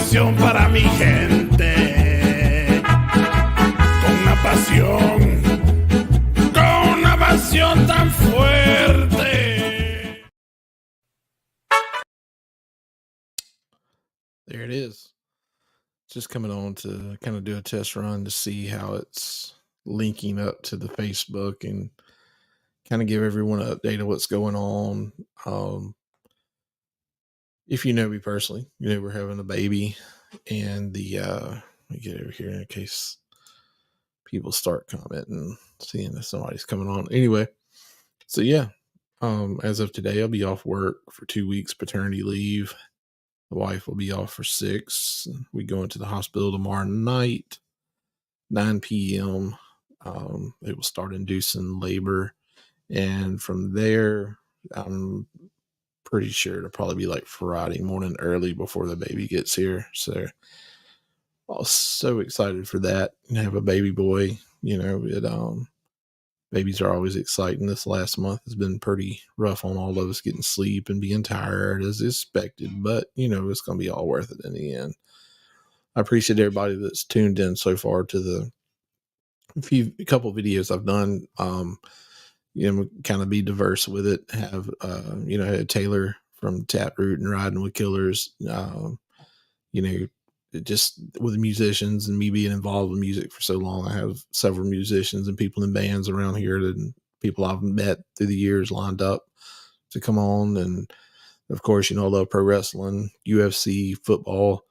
pasión para mi gente. Con una pasión tan fuerte. There it is. Just coming on to kind of do a test run to see how it's linking up to the Facebook and kind of give everyone an update of what's going on. If you know me personally, you know we're having a baby, and let me get over here in case people start commenting, seeing that somebody's coming on. Anyway, so yeah, as of today, I'll be off work for 2 weeks paternity leave. The wife will be off for 6. We go into the hospital tomorrow night, 9 p.m. It will start inducing labor, and from there, I'm pretty sure it'll probably be like Friday morning early before the baby gets here. So I was so excited for that and have a baby boy. You know, babies are always exciting. This last month has been pretty rough on all of us, getting sleep and being tired as expected, but you know, it's going to be all worth it in the end. I appreciate everybody that's tuned in so far to a couple videos I've done. You know, kind of be diverse with it. Have you know, had Taylor from Taproot and Riding with Killers. You know, just with musicians and me being involved with music for so long, I have several musicians and people in bands around here and people I've met through the years lined up to come on. And of course, you know, I love pro wrestling, UFC, football,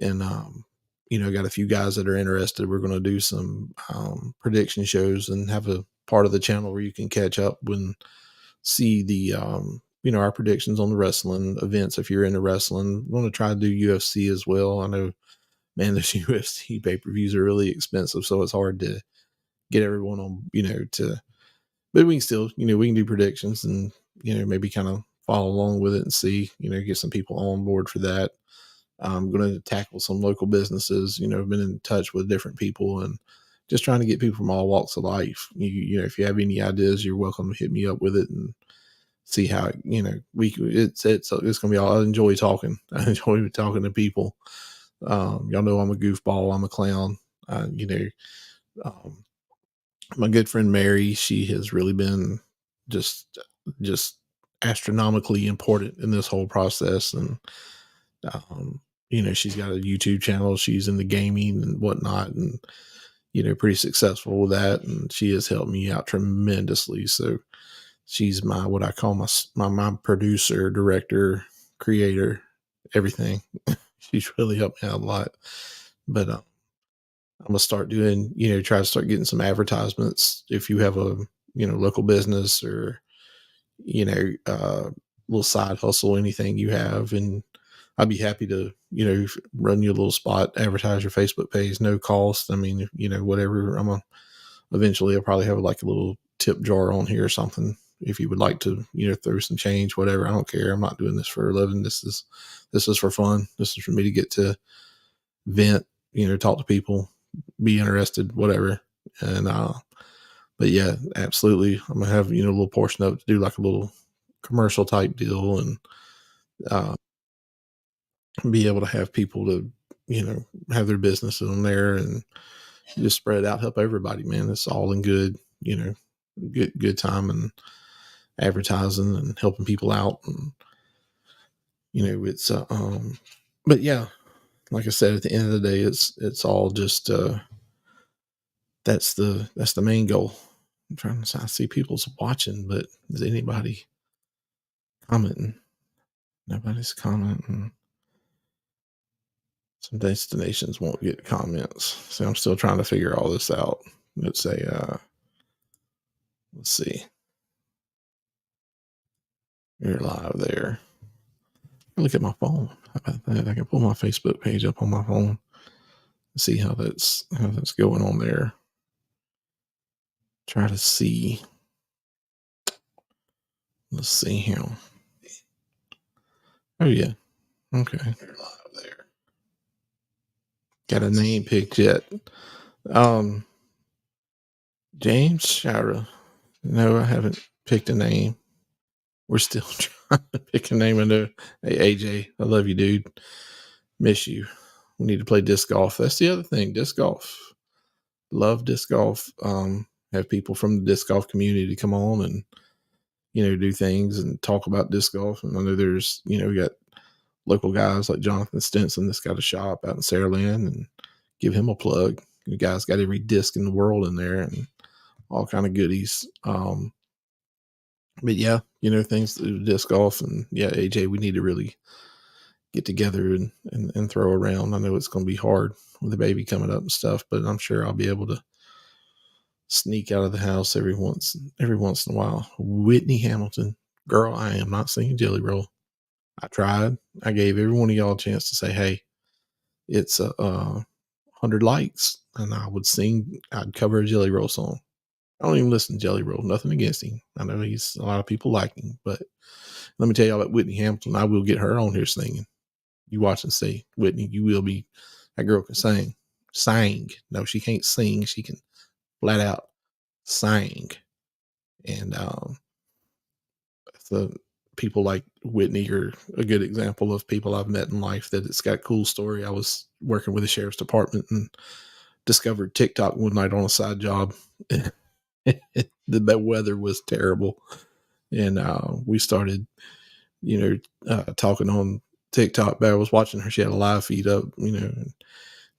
and you know, got a few guys that are interested. We're going to do some prediction shows and have a part of the channel where you can catch up and see the you know, our predictions on the wrestling events. If you're into wrestling, we're going to try to do UFC as well. I know, man, those UFC pay-per-views are really expensive, so it's hard to get everyone on, you know, but we can still, you know, we can do predictions and, you know, maybe kind of follow along with it and see, you know, get some people on board for that. I'm going to tackle some local businesses. You know, I've been in touch with different people and just trying to get people from all walks of life. You know, if you have any ideas, you're welcome to hit me up with it and see how, you know, it's going to be all. I enjoy talking. I enjoy talking to people. Y'all know I'm a goofball. I'm a clown. You know, my good friend Mary, she has really been just astronomically important in this whole process. And, you know, she's got a YouTube channel. She's in the gaming and whatnot, and, you know, pretty successful with that. And she has helped me out tremendously. So she's my, what I call my producer, director, creator, everything. She's really helped me out a lot. But I'm going to start doing, you know, try to start getting some advertisements. If you have a, you know, local business or, you know, little side hustle, anything you have, and I'd be happy to, you know, run you a little spot, advertise your Facebook page, no cost. I mean, you know, whatever. Eventually I'll probably have like a little tip jar on here or something. If you would like to, you know, throw some change, whatever, I don't care. I'm not doing this for a living. This is for fun. This is for me to get to vent, you know, talk to people, be interested, whatever. And, but yeah, absolutely. I'm going to have, you know, a little portion of it to do like a little commercial type deal and, be able to have people to, you know, have their businesses on there and just spread it out, help everybody, man. It's all in good, you know, good time and advertising and helping people out. And, you know, it's, but yeah, like I said, at the end of the day, it's all just, that's the main goal. I'm trying to, I see people's watching, but is anybody commenting? Nobody's commenting. Some destinations won't get comments. So I'm still trying to figure all this out. Let's say, let's see. You're live there. Look at my phone. How about that? I can pull my Facebook page up on my phone and see how that's going on there. Try to see. Let's see here. Oh yeah. Okay. You're live there. Got a name picked yet. James Shira. No, I haven't picked a name. We're still trying to pick a name. Hey, AJ, I love you, dude. Miss you. We need to play disc golf. That's the other thing. Disc golf. Love disc golf. Have people from the disc golf community come on and, do things and talk about disc golf. And I know there's, we got local guys like Jonathan Stinson that's got a shop out in Saraland, and give him a plug. The guy's got every disc in the world in there and all kind of goodies. But yeah, things to do with disc golf, and yeah, AJ, we need to really get together and throw around. I know it's going to be hard with the baby coming up and stuff, but I'm sure I'll be able to sneak out of the house every once in a while. Whitney Hamilton, girl, I am not singing Jelly Roll. I tried. I gave every one of y'all a chance to say, hey, it's 100 likes, and I would sing. I'd cover a Jelly Roll song. I don't even listen to Jelly Roll. Nothing against him. I know a lot of people like him, but let me tell you about Whitney Hamilton. I will get her on here singing. You watch and see. Whitney, you will be. That girl can sing. Sang. No, she can't sing. She can flat out sing. And the people like Whitney are a good example of people I've met in life that it's got a cool story. I was working with the sheriff's department and discovered TikTok one night on a side job. The weather was terrible. And we started, talking on TikTok. But I was watching her. She had a live feed up, and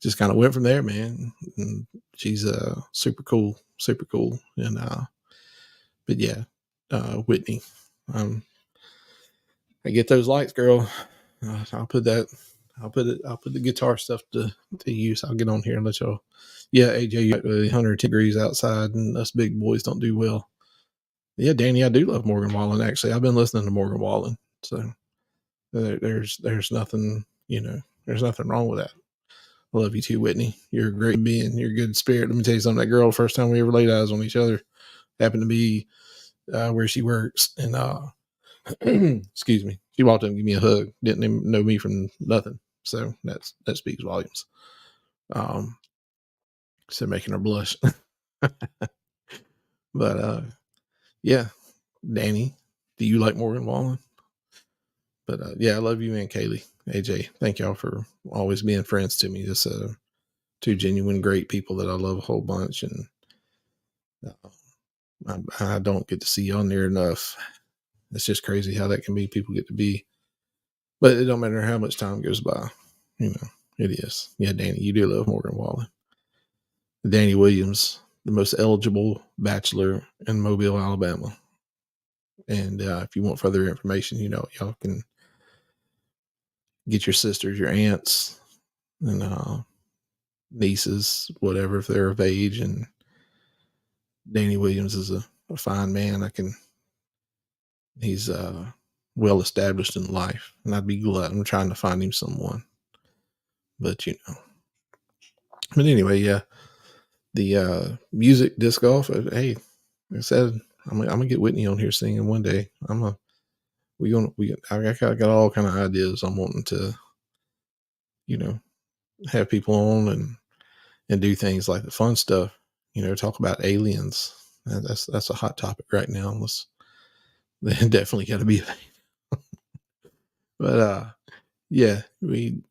just kind of went from there, man. And she's super cool. And but yeah, Whitney, I get those lights, girl. I'll put the guitar stuff to use. I'll get on here and let y'all. Yeah, AJ, you got 110 degrees outside, and us big boys don't do well. Yeah, Danny, I do love Morgan Wallen. Actually, I've been listening to Morgan Wallen, so there's nothing, there's nothing wrong with that. I love you too, Whitney. You're a great being. You're a good spirit. Let me tell you something. That girl, the first time we ever laid eyes on each other, happened to be where she works, and excuse me, she walked up and gave me a hug. Didn't even know me from nothing. So that speaks volumes. So making her blush. But yeah, Danny, do you like Morgan Wallen? But yeah, I love you, man, Kaylee, AJ. Thank y'all for always being friends to me. Just two genuine great people that I love a whole bunch, and I don't get to see y'all near enough. It's just crazy how that can be. People get to be, but it don't matter how much time goes by. It is. Yeah, Danny, you do love Morgan Wallen. Danny Williams, the most eligible bachelor in Mobile, Alabama. And if you want further information, y'all can get your sisters, your aunts, and nieces, whatever, if they're of age. And Danny Williams is a fine man. He's well established in life, and I'd be glad. I'm trying to find him someone, but But anyway, yeah, the music disc golf. Hey, like I said, I'm gonna get Whitney on here singing one day. I got all kind of ideas. I'm wanting to, have people on and do things like the fun stuff. Talk about aliens. That's a hot topic right now. They definitely got to be. But yeah, we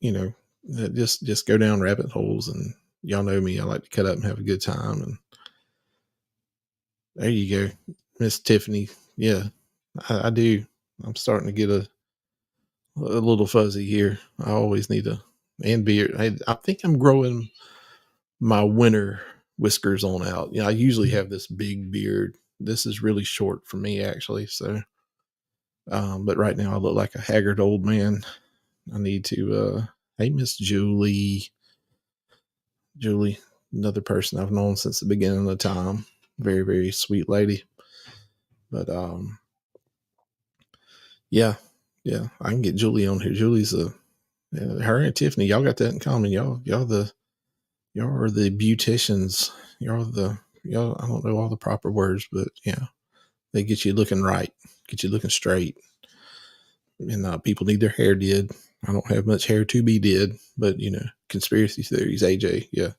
just go down rabbit holes, and y'all know me. I like to cut up and have a good time. And there you go, Miss Tiffany. Yeah, I do. I'm starting to get a little fuzzy here. I always need and beard. I think I'm growing my winter whiskers on out. I usually have this big beard. This is really short for me, actually. So, but right now I look like a haggard old man. I need to, hey, Miss Julie, another person I've known since the beginning of the time. Very, very sweet lady. But, yeah, I can get Julie on here. Julie's her and Tiffany, y'all got that in common. Y'all are the beauticians. Y'all, I don't know all the proper words, but yeah, they get you looking right, get you looking straight. And people need their hair did. I don't have much hair to be did, but conspiracy theories, AJ. Yeah,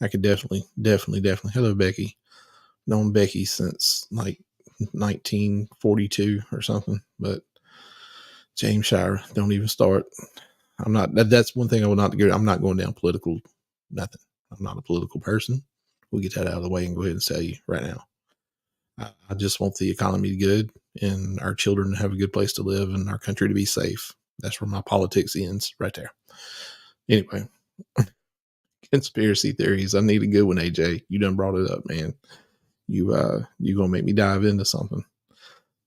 I could definitely. Hello, Becky. Known Becky since like 1942 or something, but James Shire, don't even start. I'm not. That's one thing I would not do. I'm not going down political. Nothing. I'm not a political person. We'll get that out of the way and go ahead and tell you right now. I just want the economy to be good and our children to have a good place to live and our country to be safe. That's where my politics ends, right there. Anyway, conspiracy theories. I need a good one, AJ. You done brought it up, man. You gonna make me dive into something.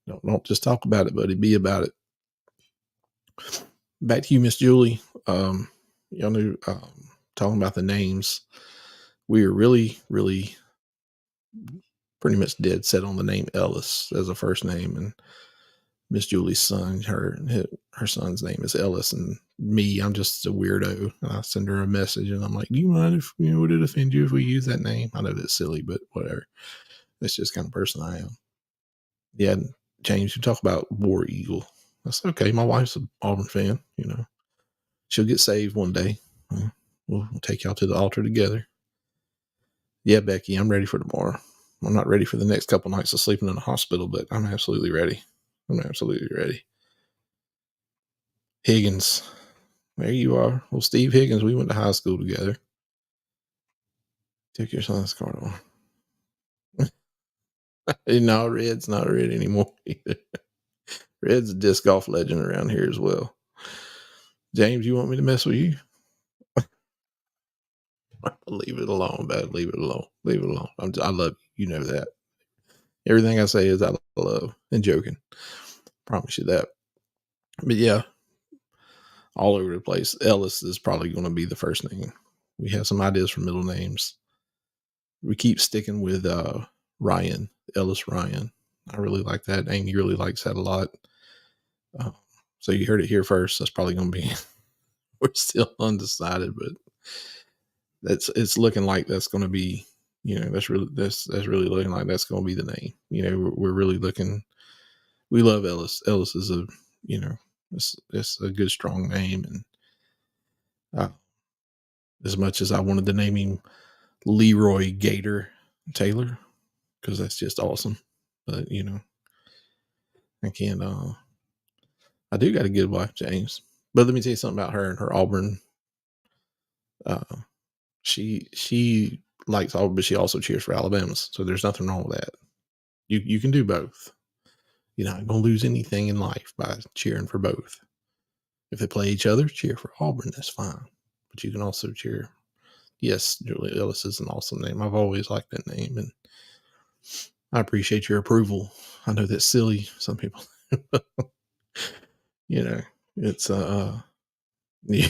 Don't just talk about it, buddy. Be about it. Back to you, Miss Julie. Y'all knew talking about the names. We are really, really pretty much dead set on the name Ellis as a first name, and Miss Julie's son, her son's name is Ellis, and me, I'm just a weirdo. I send her a message, and I'm like, "Do you mind if would it offend you if we use that name?" I know that's silly, but whatever. That's just kind of person I am. Yeah, James, you talk about War Eagle. That's okay. My wife's an Auburn fan. She'll get saved one day. We'll take y'all to the altar together. Yeah, Becky, I'm ready for tomorrow. I'm not ready for the next couple nights of sleeping in the hospital, but I'm absolutely ready. I'm absolutely ready. Higgins, there you are. Well, Steve Higgins, we went to high school together. Took your son's car on. No, Red's not Red anymore either. Red's a disc golf legend around here as well. James, you want me to mess with you? Leave it alone, bud. Leave it alone. Leave it alone. I love you. You know that. Everything I say is I love and joking. Promise you that. But yeah, all over the place. Ellis is probably going to be the first name. We have some ideas for middle names. We keep sticking with Ryan, Ellis Ryan. I really like that. Amy really likes that a lot. So you heard it here first. That's probably going to be, we're still undecided, but it's looking like that's going to be, that's really looking like that's going to be the name. We're really looking, we love Ellis. Ellis is it's a good, strong name. And as much as I wanted to name him Leroy Gator Taylor, because that's just awesome. But, I can't, I do got a good wife, James. But let me tell you something about her and her Auburn. She likes Auburn, but she also cheers for Alabama's. So there's nothing wrong with that. You can do both. You're not going to lose anything in life by cheering for both. If they play each other, cheer for Auburn. That's fine. But you can also cheer. Yes, Julia Ellis is an awesome name. I've always liked that name, and I appreciate your approval. I know that's silly. Some people, it's yeah.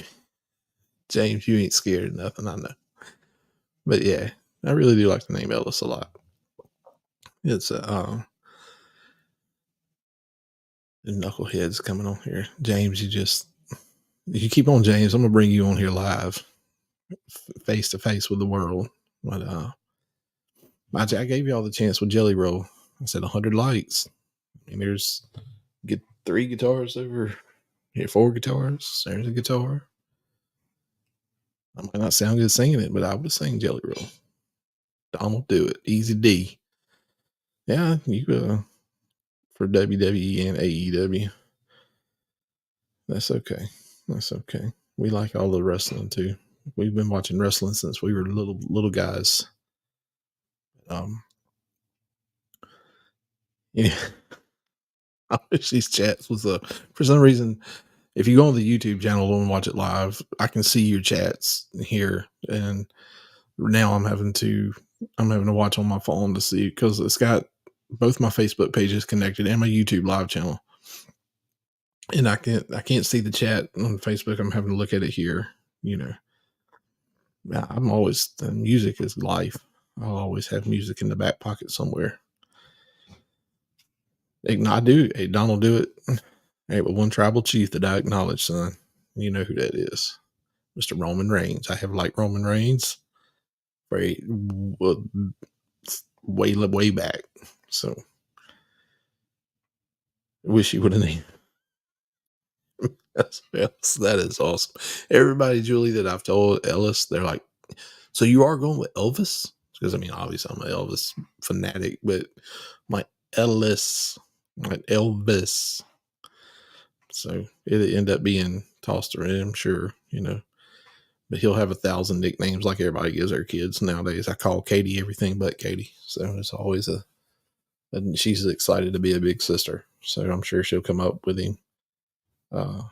James, you ain't scared of nothing. I know, but yeah, I really do like the name Ellis a lot. It's the knuckleheads coming on here. James, you keep on, James. I'm gonna bring you on here live, face to face with the world. But I gave you all the chance with Jelly Roll. I said 100 likes. I mean, there's 3 guitars over here, 4 guitars. There's a guitar. I might not sound good singing it, but I would sing Jelly Roll. Donald Do It. Easy D. Yeah, you for WWE and AEW. That's okay. That's okay. We like all the wrestling too. We've been watching wrestling since we were little guys. Yeah. I wish these chats was for some reason. If you go on the YouTube channel and watch it live, I can see your chats here, and now I'm having to watch on my phone to see, because it's got both my Facebook pages connected and my YouTube live channel, and I can't see the chat on Facebook. I'm having to look at it here. I'm always, the music is life. I'll always have music in the back pocket somewhere. I do. Hey, Donald Do It. Hey, but one tribal chief that I acknowledge, son. You know who that is. Mr. Roman Reigns. I have liked Roman Reigns way back. So I wish he would have named. That is awesome. Everybody, Julie, that I've told Ellis, they're like, so you are going with Elvis? Because I mean, obviously I'm an Elvis fanatic, but my Elvis. So it ended up being tossed to him, sure, but he'll have 1,000 nicknames like everybody gives their kids nowadays. I call Katie everything but Katie. So it's always and she's excited to be a big sister. So I'm sure she'll come up with him. Uh,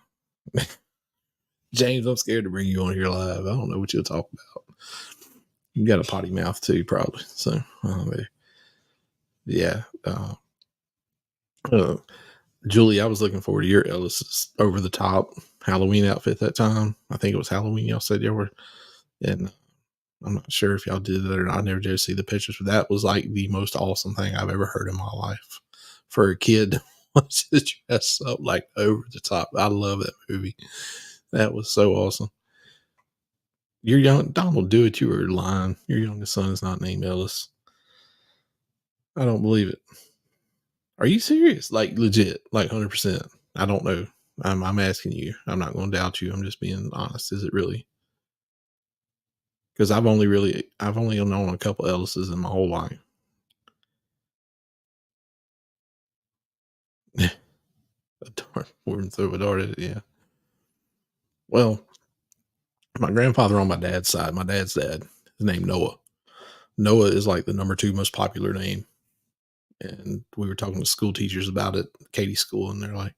James, I'm scared to bring you on here live. I don't know what you'll talk about. You got a potty mouth too, probably. So, yeah. Julie, I was looking forward to your Ellis's over the top Halloween outfit that time. I think it was Halloween. Y'all said y'all were, and I'm not sure if y'all did it or not. I never did see the pictures, but that was like the most awesome thing I've ever heard in my life for a kid to dress up like over the top. I love that movie. That was so awesome. Your young Donald, do it. You were lying. Your youngest son is not named Ellis. I don't believe it. Are you serious? Like legit, like 100%. I don't know. I'm asking you. I'm not going to doubt you. I'm just being honest. Is it really? Because I've only known a couple Ellises in my whole life. A dart, wouldn't throw a dart at it. Yeah. Well, my grandfather on my dad's side, my dad's dad, his name Noah. Noah is like the number 2 most popular name. And we were talking to school teachers about it, Katie school, and they're like,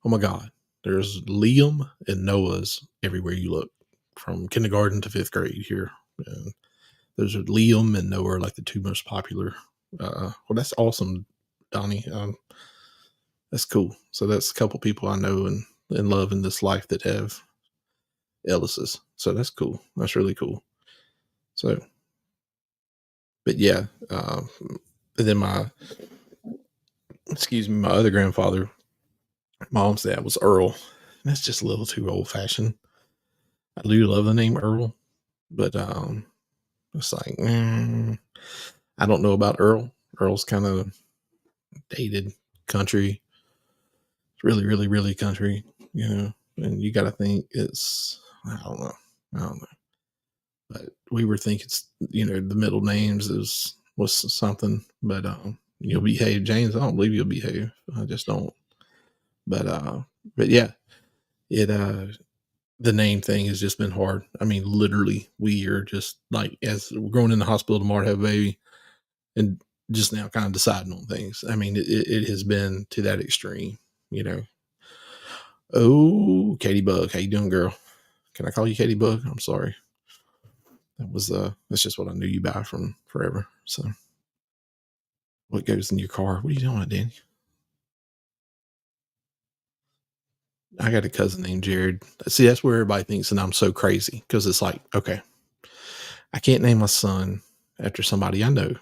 oh my God, there's Liam and Noah's everywhere you look, from kindergarten to 5th grade here. And those are Liam and Noah are like the 2 most popular. Well, that's awesome, Donnie. That's cool. So that's a couple people I know and love in this life that have Ellis's. So that's cool. That's really cool. So, but yeah, and then my other grandfather, mom's dad, was Earl. That's just a little too old fashioned. I do love the name Earl, but it's like I don't know about Earl. Earl's kind of dated country. It's really, really, really country, and you got to think it's, I don't know. But we were thinking, the middle names was something, but you'll behave, James. I don't believe you'll behave. I just don't. But yeah, it the name thing has just been hard. I mean, literally, we are just like, as we're going in the hospital tomorrow to have a baby, and just now kind of deciding on things. I mean, it has been to that extreme, Oh, Katie Bug, how you doing, girl? Can I call you Katie Bug? I'm sorry. That's just what I knew you by from forever. So, what goes in your car? What are you doing, Danny? I got a cousin named Jared. See, that's where everybody thinks that I'm so crazy, because it's like, okay, I can't name my son after somebody I know.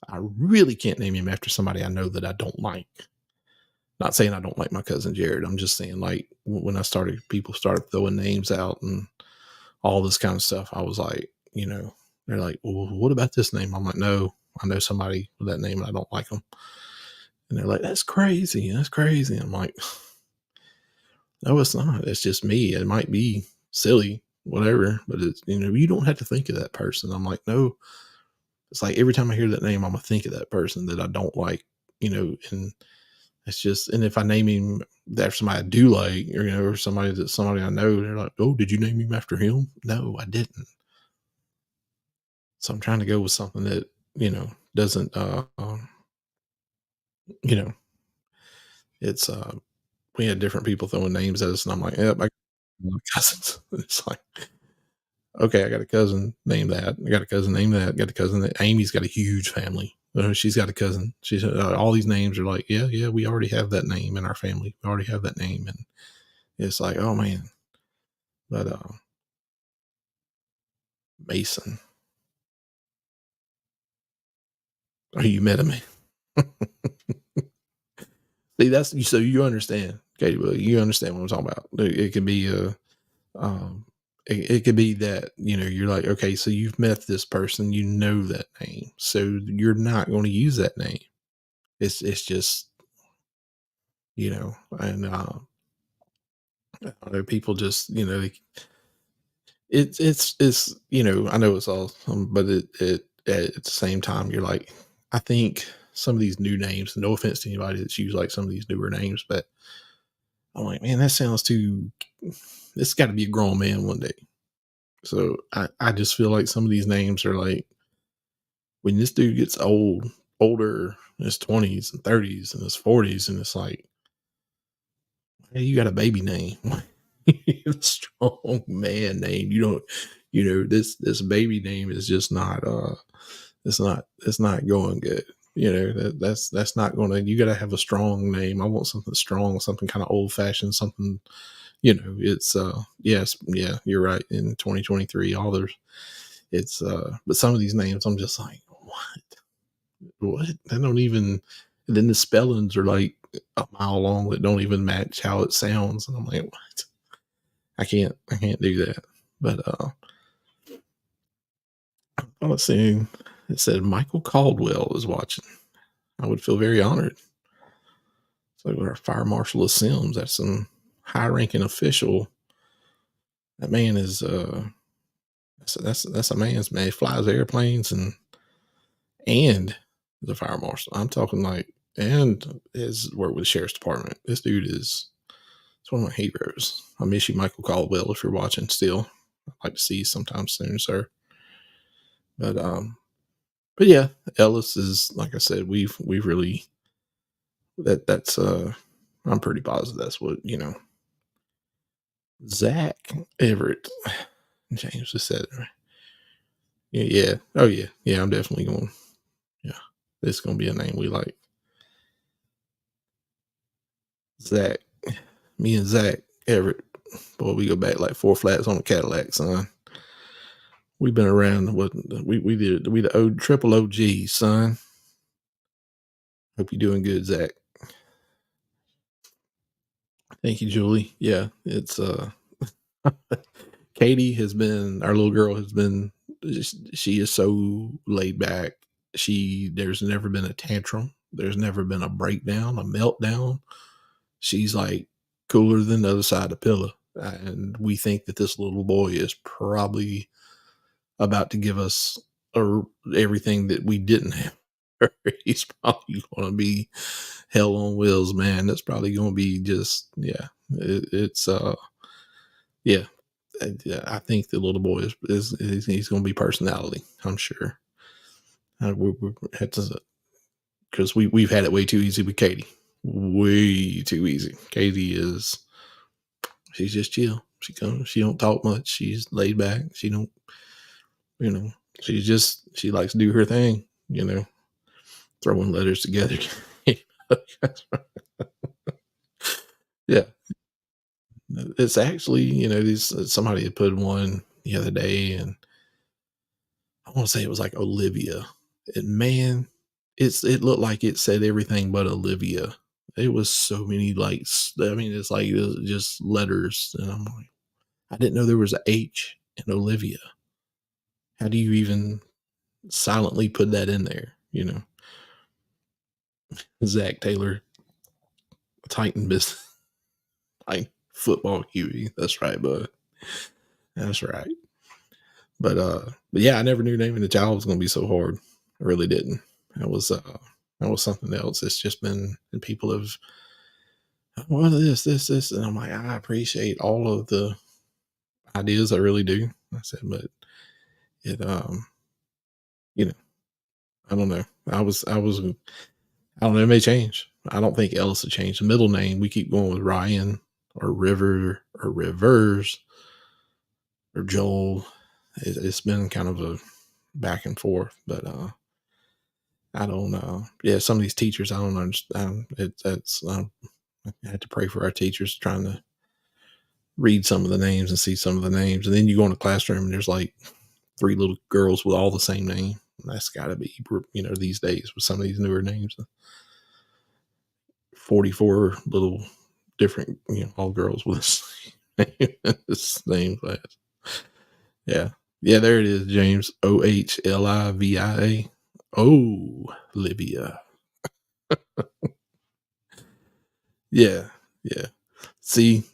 I really can't name him after somebody I know that I don't like. Not saying I don't like my cousin Jared. I'm just saying, like, when people started throwing names out and all this kind of stuff, I was like, they're like, well, what about this name? I'm like, no, I know somebody with that name and I don't like them. And they're like, that's crazy. That's crazy. I'm like, no, it's not. It's just me. It might be silly, whatever, but it's, you don't have to think of that person. I'm like, no. It's like every time I hear that name, I'm going to think of that person that I don't like, and it's just, and if I name him after somebody I do like, or somebody I know, they're like, oh, did you name him after him? No, I didn't. So I'm trying to go with something that, doesn't, it's, we had different people throwing names at us, and I'm like, yep, I got my cousins. It's like, okay, I got a cousin named that. I got a cousin named that. I got a cousin that Amy's got a huge family. She's got a cousin. She's all these names are like, yeah, we already have that name in our family. We already have that name, and it's like, oh man. But Mason, are you mad at me? See, that's so you understand, Katie. Well, you understand what I'm talking about. It could be um, it could be that you're like, okay, so you've met this person, you know that name, so you're not going to use that name. It's just and I don't know, people just it's I know it's awesome, but it at the same time you're like, I think some of these new names. No offense to anybody that's used like some of these newer names, but I'm like, man, that sounds too. This got to be a grown man one day. So I just feel like some of these names are like when this dude gets older in his 20s and 30s and his 40s, and it's like, hey, you got a baby name, a strong man name. You don't, this baby name is just not it's not going good. That's not gonna. You got to have a strong name. I want something strong, something kind of old fashioned, something. It's yes, yeah, you're right. In 2023, all there's it's but some of these names, I'm just like, what? They don't even. And then the spellings are like a mile long that don't even match how it sounds, and I'm like, what? I can't do that. But I was saying, it said Michael Caldwell is watching. I would feel very honored. So our Fire Marshal of Sims, that's some high ranking official. That man is that's a man's man. He flies airplanes and the fire marshal. I'm talking like and his work with the sheriff's department. This dude is it's one of my heroes. I miss you, Michael Caldwell, if you're watching still. I'd like to see you sometime soon, sir. But but yeah, Ellis is like I said, we've really that's I'm pretty positive that's what Zach Everett. James just said it. Right? Yeah. Oh yeah. Yeah, I'm definitely going. Yeah. This is gonna be a name we like. Zach. Me and Zach Everett. Boy, we go back like 4 flats on a Cadillac, son. We've been around what we did we the triple OG, son. Hope you're doing good, Zach. Thank you, Julie. Yeah, it's Katie has been our little girl has been she is so laid back. There's never been a tantrum. There's never been a breakdown, a meltdown. She's like cooler than the other side of the pillow. And we think that this little boy is probably about to give us everything that we didn't have. He's probably going to be hell on wheels, man. That's probably going to be just, yeah. It's yeah. I think the little boy is he's going to be personality. I'm sure. We had to because we've had it way too easy with Katie. Way too easy. Katie she's just chill. She don't talk much. She's laid back. She don't she likes to do her thing, throwing letters together. Yeah. It's actually, somebody had put one the other day, and I want to say it was like Olivia. And man, it looked like it said everything but Olivia. It was so many I mean, it's like it was just letters, and I'm like, I didn't know there was a H in Olivia. How do you even silently put that in there? Zach Taylor, Titan business, like football QE. That's right, bud. That's right. But yeah, I never knew naming the child was going to be so hard. I really didn't. That was something else. It's just been, and people have, what is this, and I'm like, I appreciate all of the ideas. I really do. I said, but it, I don't know. I don't know. It may change. I don't think Ellis will change. The middle name, we keep going with Ryan or River or Rivers or Joel. It's been kind of a back and forth, but I don't know. Yeah, some of these teachers, I don't understand. I had to pray for our teachers trying to read some of the names and see some of the names. And then you go in a classroom and there's like 3 little girls with all the same name. That's got to be, these days with some of these newer names. 44 little different, all girls with the same class. Yeah. Yeah, there it is, James. OHLIVIA. Oh, Livia. Yeah. Yeah. See,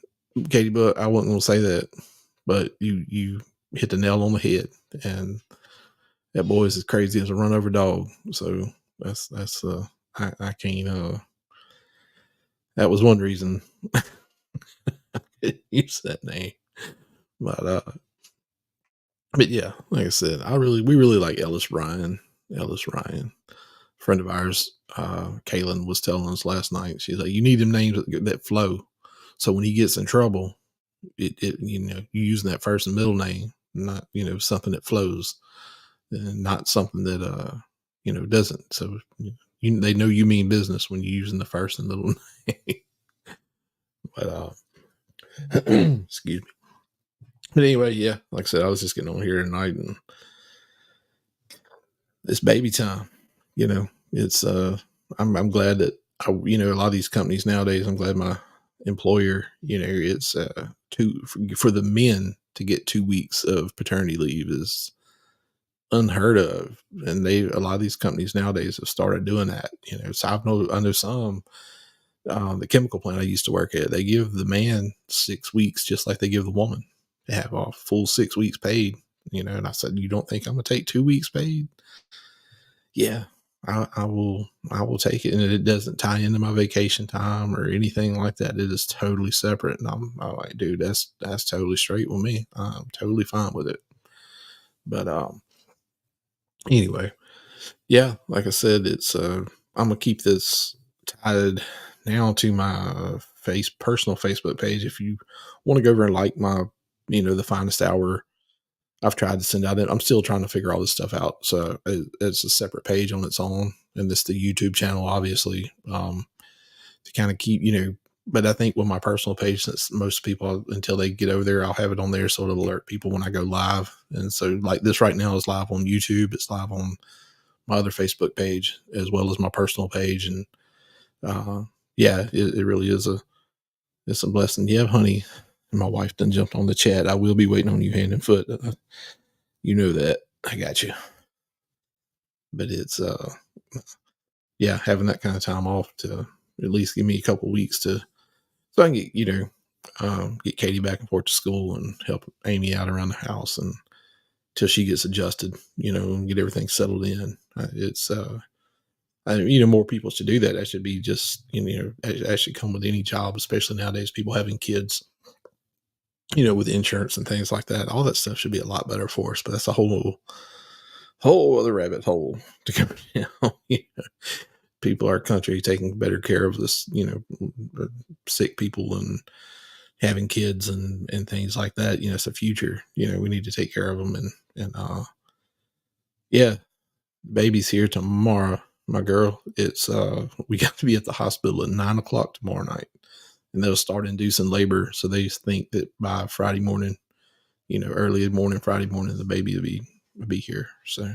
Katie, but I wasn't gonna say that, but you hit the nail on the head, and that boy is as crazy as a run over dog. So that's I can't that was one reason Use that name. But but yeah, like I said, we really like Ellis Ryan. Ellis Ryan, friend of ours, Kaylin was telling us last night. She's like, you need them names that flow. So when he gets in trouble, you using that first and middle name, not something that flows, and not something that doesn't. So they know you mean business when you're using the first and middle name. But excuse me. But anyway, yeah, like I said, I was just getting on here tonight, and it's baby time. It's I'm glad that a lot of these companies nowadays. I'm glad my employer, it's for the men to get 2 weeks of paternity leave is unheard of, and a lot of these companies nowadays have started doing that. So I know some. The chemical plant I used to work at, they give the man 6 weeks, just like they give the woman. They have a full 6 weeks paid. And I said, "You don't think I'm gonna take 2 weeks paid?" Yeah, I will. I will take it, and it doesn't tie into my vacation time or anything like that. It is totally separate, and I'm like, dude, that's totally straight with me. I'm totally fine with it. But anyway, yeah, like I said, it's I'm gonna keep this tied now to my personal Facebook page. If you want to go over and like my, the finest hour, I've tried to send out it. I'm still trying to figure all this stuff out. So it's a separate page on its own, and this the YouTube channel, obviously, to kind of keep, But I think with my personal page, since most people, until they get over there, I'll have it on there so it'll alert people when I go live. And so, like this right now is live on YouTube. It's live on my other Facebook page as well as my personal page. And yeah, it really is it's a blessing. Yeah, honey, my wife done jumped on the chat. I will be waiting on you hand and foot. You know that. I got you. But it's yeah, having that kind of time off to at least give me a couple weeks so I can get get Katie back and forth to school and help Amy out around the house and till she gets adjusted, and get everything settled in. It's more people should do that. That should be just, that should come with any job, especially nowadays, people having kids, with insurance and things like that. All that stuff should be a lot better for us, but that's a whole other rabbit hole to go down. People, our country, taking better care of this, sick people and having kids and things like that. It's the future. We need to take care of them and yeah, baby's here tomorrow. My girl, it's we got to be at the hospital at 9 o'clock tomorrow night, and they'll start inducing labor. So they think that by Friday morning, early morning, Friday morning, the baby will be here. So,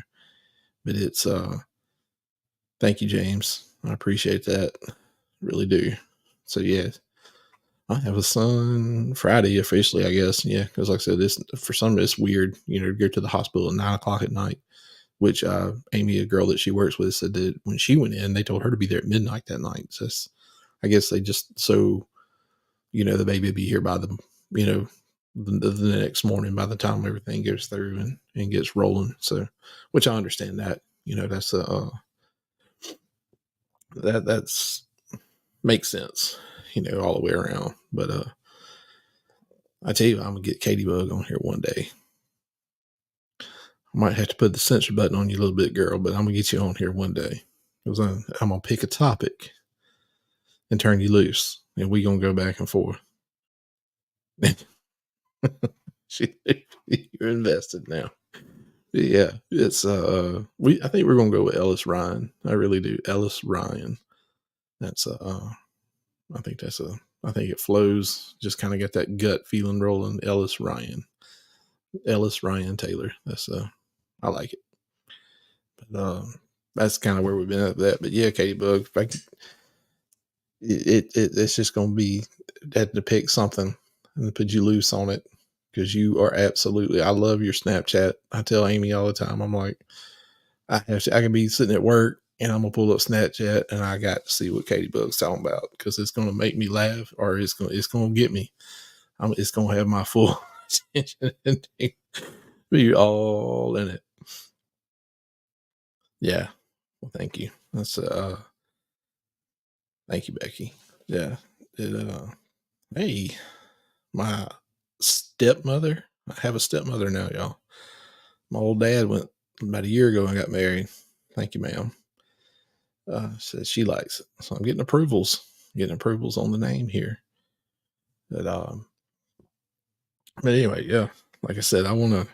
but it's thank you, James. I appreciate that. Really do. So yeah, I have a son Friday officially, I guess. Yeah, because like I said, this for some it's weird, to go to the hospital at 9 o'clock at night. Which Amy, a girl that she works with, said that when she went in, they told her to be there at midnight that night. So I guess they just the baby would be here by the next morning by the time everything goes through and gets rolling. So, which I understand that that's that's makes sense all the way around. But I tell you, I'm gonna get Katie Bug on here one day. I might have to put the censor button on you a little bit, girl, but I'm gonna get you on here one day. Because I'm gonna pick a topic and turn you loose, and we gonna go back and forth. You're invested now. Yeah, it's I think we're gonna go with Ellis Ryan. I really do. Ellis Ryan. That's I think it flows. Just kind of got that gut feeling rolling. Ellis Ryan. Ellis Ryan Taylor. That's I like it. But that's kind of where we've been at that. But yeah, Katie Bug, it's just gonna be had to pick something and put you loose on it because you are absolutely. I love your Snapchat. I tell Amy all the time. I'm like, I can be sitting at work and I'm gonna pull up Snapchat and I got to see what Katie Bug's talking about because it's gonna make me laugh or it's gonna get me. It's gonna have my full attention and be all in it. Yeah. Well, thank you. That's thank you, Becky. Yeah. It Hey, my stepmother. I have a stepmother now, y'all. My old dad went about a year ago and got married. Thank you, ma'am. Says she likes it, so I'm getting approvals on the name here. But but anyway, yeah. Like I said, I want to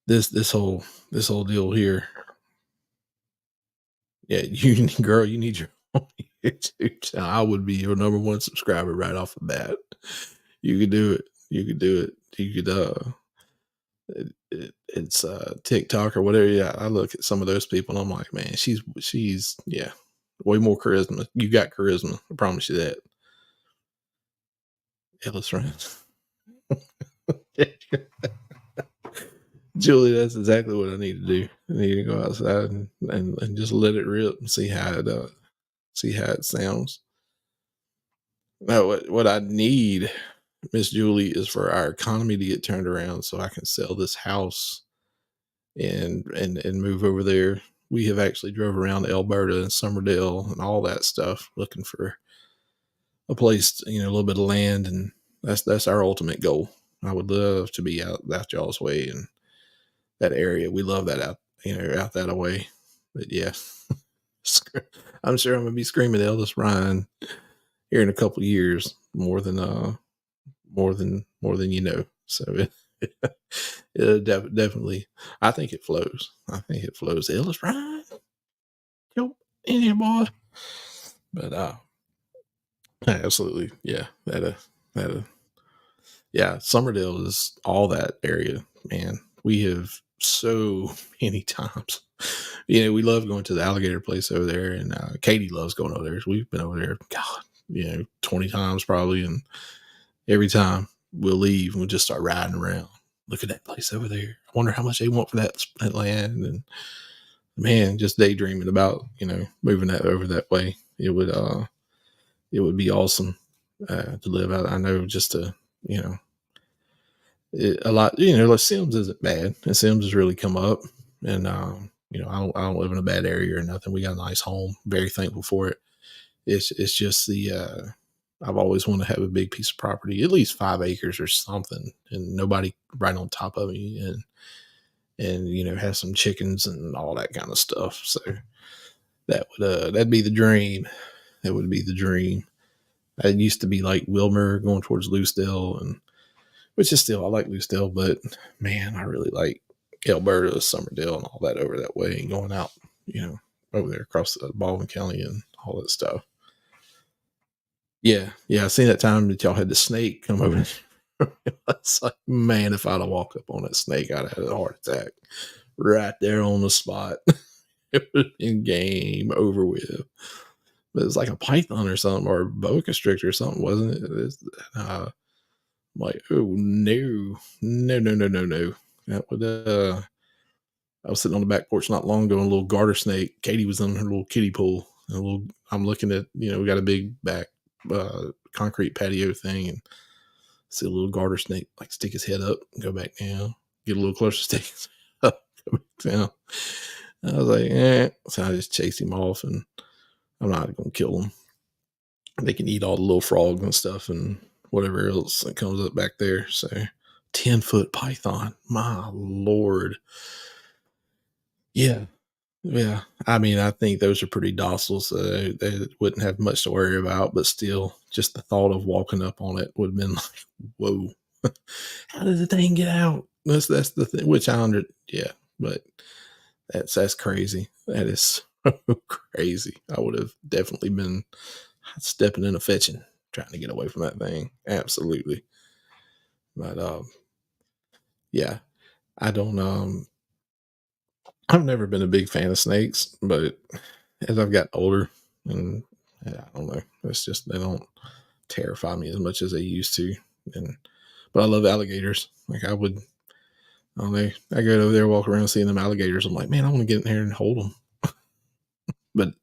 this whole deal here. Yeah, you girl, you need your own YouTube channel. I would be your number one subscriber right off the bat. You could do it. You could do it. You could it's TikTok or whatever. Yeah, I look at some of those people and I'm like, man, she's yeah, way more charisma. You got charisma. I promise you that. Ellis Rance. Julie, that's exactly what I need to do. I need to go outside and just let it rip and see how it sounds. No, what I need, Miss Julie, is for our economy to get turned around so I can sell this house and move over there. We have actually drove around Alberta and Summerdale and all that stuff looking for a place, a little bit of land, and that's our ultimate goal. I would love to be out y'all's way and that area. We love that out that way. But yeah, I'm sure I'm gonna be screaming Elvis Ryan here in a couple of years more than you know. So it definitely, I think it flows. I think it flows. Ellis Ryan, yo, in here, boy. But absolutely, yeah. Yeah. Summerdale is all that area, man. We have so many times. We love going to the alligator place over there, and Katie loves going over there. We've been over there, God, 20 times probably, and every time we'll leave and we'll just start riding around. Look at that place over there. I wonder how much they want for that land. And man, just daydreaming about moving that over that way. It would be awesome to live out. I know just to you know a lot. Like Sims isn't bad, and Sims has really come up. And I don't live in a bad area or nothing. We got a nice home. Very thankful for it. It's just the I've always wanted to have a big piece of property, at least 5 acres or something, and nobody right on top of me, and have some chickens and all that kind of stuff. So that'd be the dream. That would be the dream. It used to be like Wilmer going towards Loosedale, and which is still I like Loosedale, but man, I really like Alberta, Summerdale, and all that over that way, and going out, over there across the Baldwin County and all that stuff. Yeah, yeah, I seen that time that y'all had the snake come over. It's like, man, if I'd have walked up on that snake, I'd have had a heart attack right there on the spot. It would have been game over with. But it was like a python or something, or a boa constrictor or something, wasn't it? I'm like, oh no, no, no, no, no, no. That would I was sitting on the back porch not long ago, and a little garter snake. Katie was in her little kiddie pool. I'm looking at, we got a big back concrete patio thing, and see a little garter snake like stick his head up and go back down, get a little closer, stick his head up, go back down. I was like, so I just chased him off, and I'm not going to kill him. They can eat all the little frogs and stuff and whatever else that comes up back there. So 10-foot python, my Lord. Yeah. Yeah. I mean, I think those are pretty docile, so they wouldn't have much to worry about, but still, just the thought of walking up on it would have been like, whoa, how did the thing get out? That's the thing, which yeah, but that's crazy. That is so crazy. I would have definitely been stepping in a fetching, trying to get away from that thing. Absolutely. But yeah, I don't I've never been a big fan of snakes, but as I've gotten older, and I don't know, it's just they don't terrify me as much as they used to. But I love alligators. Like I don't know, I go over there, walk around, seeing them alligators. I'm like, man, I want to get in there and hold them. But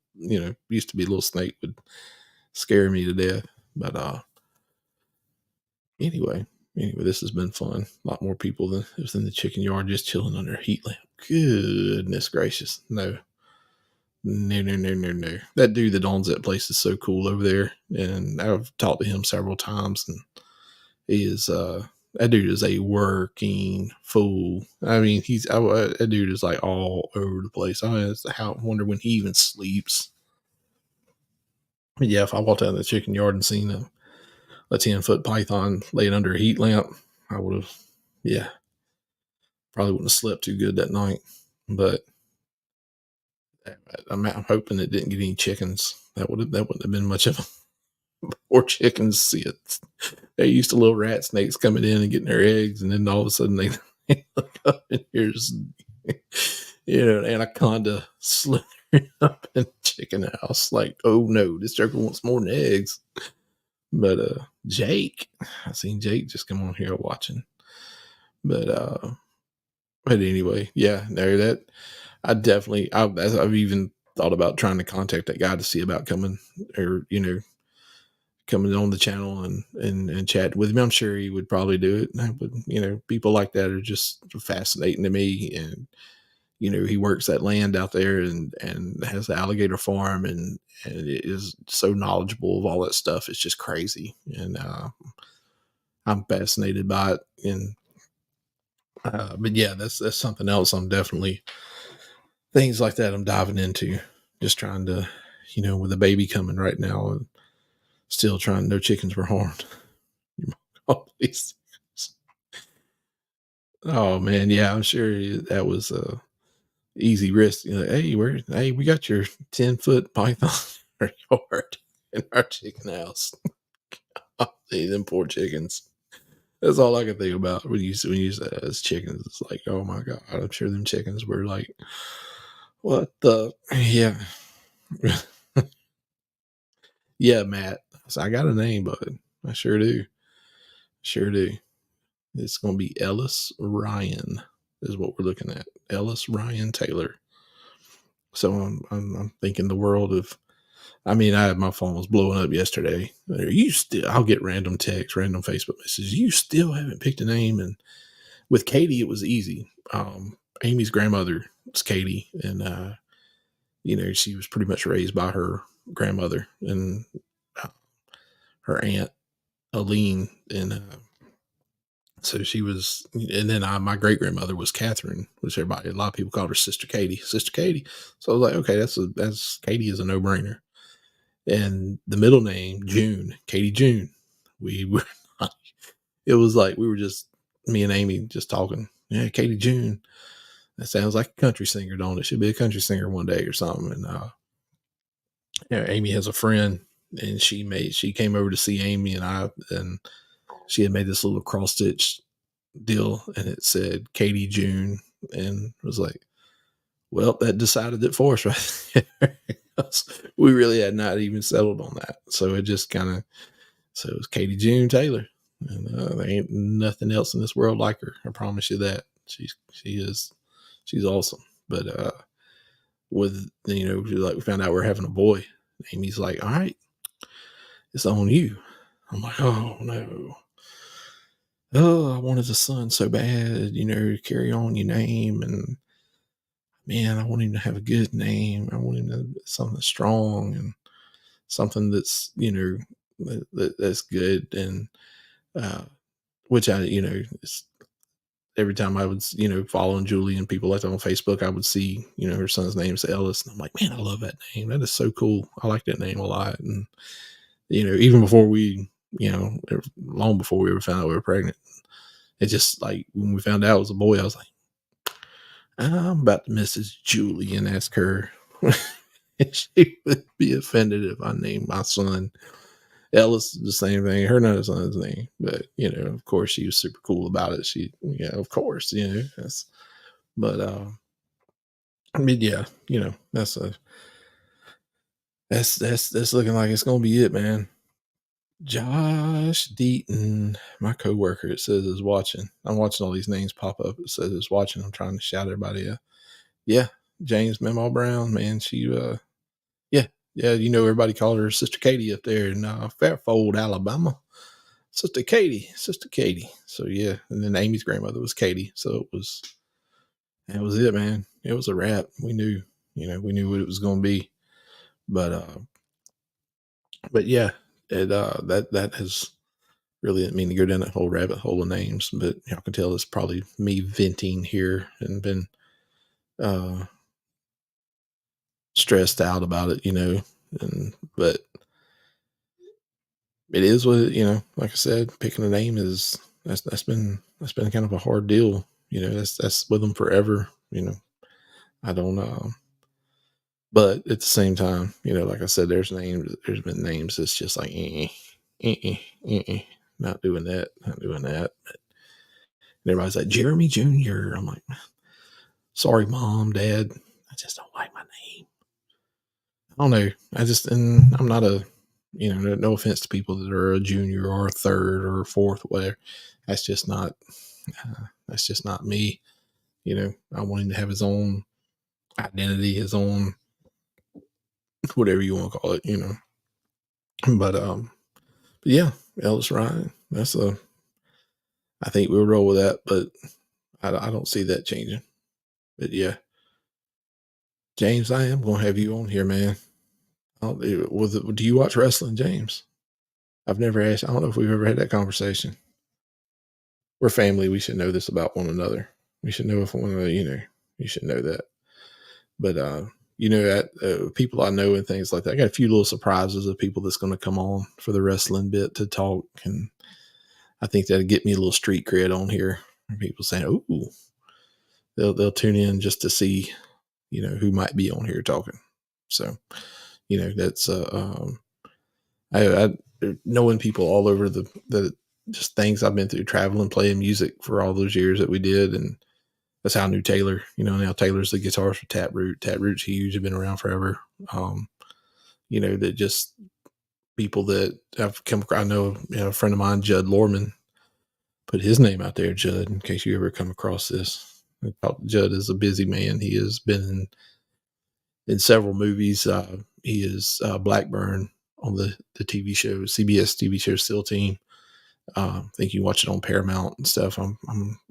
used to be a little snake would scare me to death. But anyway, this has been fun. A lot more people than it was in the chicken yard, just chilling under a heat lamp. Goodness gracious, no, No, no, no, no, no. That dude that owns that place is so cool over there, and I've talked to him several times, and he is that dude is a working fool. I mean, that dude is like all over the place. I wonder when he even sleeps. But yeah, if I walked out of the chicken yard and seen a 10-foot python laying under a heat lamp, I would have, yeah, probably wouldn't have slept too good that night. But I'm hoping it didn't get any chickens. That wouldn't have been much of a poor chickens. See it. They used to little rat snakes coming in and getting their eggs, and then all of a sudden they look up and here's an anaconda slithering up in the chicken house. Like, oh no, this joker wants more than eggs. But Jake, I seen Jake just come on here watching. But anyway, yeah, no, that I've even thought about trying to contact that guy to see about coming, or coming on the channel and chat with him. I'm sure he would probably do it. But people like that are just fascinating to me. And he works that land out there and has the alligator farm, and it is so knowledgeable of all that stuff. It's just crazy, and I'm fascinated by it. And but yeah, that's something else. I'm definitely things like that. I'm diving into, just trying to, with a baby coming right now, and still trying. No chickens were harmed. All these things. Oh man, yeah, I'm sure that was a easy risk. Hey, we got your 10-foot python in our yard in our chicken house. Hey, them poor chickens. That's all I can think about when you say that as chickens. It's like, oh my god, I'm sure them chickens were like, what the yeah. Yeah, Matt. So I got a name, bud. I sure do. Sure do. It's gonna be Ellis Ryan, is what we're looking at. Ellis Ryan Taylor. So I'm thinking the world of. I mean, my phone was blowing up yesterday. I'll get random texts, random Facebook messages. You still haven't picked a name. And with Katie, it was easy. Amy's grandmother was Katie, and she was pretty much raised by her grandmother and uh, her aunt Aline, and so she was. And then my great grandmother was Catherine, which a lot of people called her Sister Katie. Sister Katie. So I was like, okay, that's Katie is a no brainer. And the middle name June, Katie June. We were. It was like we were just me and Amy just talking. Yeah, Katie June. That sounds like a country singer, don't it? Should be a country singer one day or something. And Amy has a friend, and she came over to see Amy and she had made this little cross stitch deal, and it said Katie June, and it was like, well, that decided it for us right there. We really had not even settled on that, so it just kind of it was Katie June Taylor, and there ain't nothing else in this world like her. I promise you that. She's awesome. But with like we found out we're having a boy, Amy's like, all right, it's on you. I'm like, oh no. Oh, I wanted a son so bad, carry on your name. And man, I want him to have a good name. I want him to something strong and something that's, that's good. And, which it's, every time I would, following Julie and people like that on Facebook, I would see, her son's name is Ellis. And I'm like, man, I love that name. That is so cool. I like that name a lot. And, even before we, long before we ever found out we were pregnant, it just like when we found out it was a boy, I was like, I'm about to message Julie and ask her if she would be offended if I named my son Ellis. The same thing, her name son's name. But of course, she was super cool about it. Of course, but I mean, yeah, that's looking like it's gonna be it, man. Josh Deaton, my coworker, it says is watching. I'm watching all these names pop up. It says it's watching. I'm trying to shout everybody out. Yeah, James Memo Brown, man. She, yeah, everybody called her Sister Katie up there in Fairfold, Alabama. Sister Katie. So yeah, and then Amy's grandmother was Katie. So that was it, man. It was a wrap. We knew. We knew what it was going to be. But but yeah, that has really didn't mean to go down that whole rabbit hole of names, but y'all can tell it's probably me venting here and been uh stressed out about it, and but it is what like I said, picking a name is that's been kind of a hard deal. That's with them forever. I don't but at the same time, like I said, there's been names that's just like not doing that, not doing that. And everybody's like Jeremy Jr. I'm like, sorry, mom, dad, I just don't like my name. I don't know. And I'm not no offense to people that are a junior or a third or a fourth, whatever. That's just not, that's just not me. I want him to have his own identity, his own, whatever you want to call it. But yeah, Ellis Ryan, I think we'll roll with that, but I don't see that changing. But yeah, James, I am going to have you on here, man. Do you watch wrestling, James? I've never asked. I don't know if we've ever had that conversation. We're family. We should know this about one another. We should know if one another. You should know that. But that people I know and things like that. I got a few little surprises of people that's going to come on for the wrestling bit to talk, and I think that'll get me a little street cred on here. People saying, "Ooh," they'll tune in just to see, who might be on here talking. So, that's I knowing people all over the just things I've been through, traveling, playing music for all those years that we did, and that's how I knew Taylor. Now Taylor's the guitarist for Taproot. Taproot's huge, have been around forever. That just people that I've come across. I know, a friend of mine, Judd Lorman, put his name out there, Judd, in case you ever come across this. Judd is a busy man. He has been in several movies. He is Blackburn on the TV show, CBS TV show Still Team. I think you can watch it on Paramount and stuff. I'm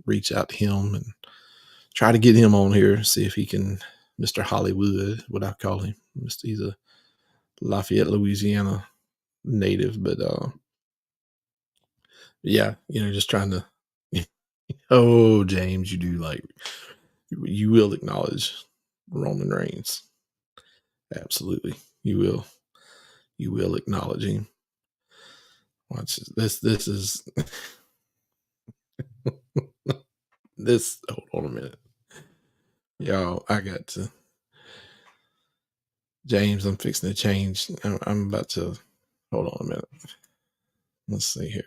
reach out to him and try to get him on here, see if he can, Mr. Hollywood, what I call him. He's a Lafayette, Louisiana native, but yeah, just trying to. Oh, James, you will acknowledge Roman Reigns. Absolutely, you will. You will acknowledge him. Watch this. This is this. Hold on a minute, y'all. I got to. James, I'm fixing to change. I'm about to. Hold on a minute. Let's see here.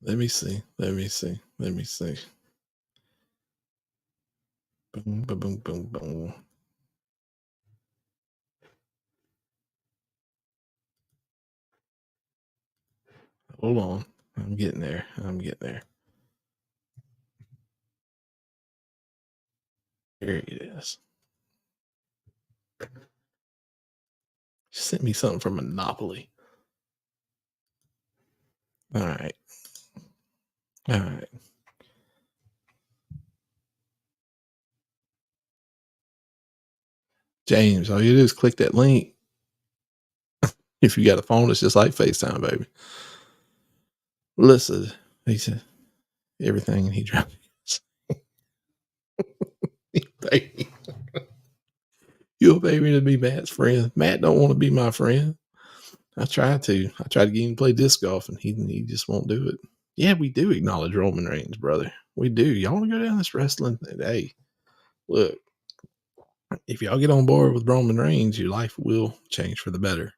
Let me see. Let me see. Let me see. Boom, boom, boom, boom, boom. Hold on. I'm getting there. I'm getting there. Here it is. She sent me something from Monopoly. All right. All right. James, all you do is click that link. If you got a phone, it's just like FaceTime, baby. Listen, he said everything and he dropped baby. You'll pay me to be Matt's friend. Matt don't want to be my friend. I tried to. I tried to get him to play disc golf and he just won't do it. Yeah, we do acknowledge Roman Reigns, brother. We do. Y'all want to go down this wrestling? Hey, look, if y'all get on board with Roman Reigns, your life will change for the better.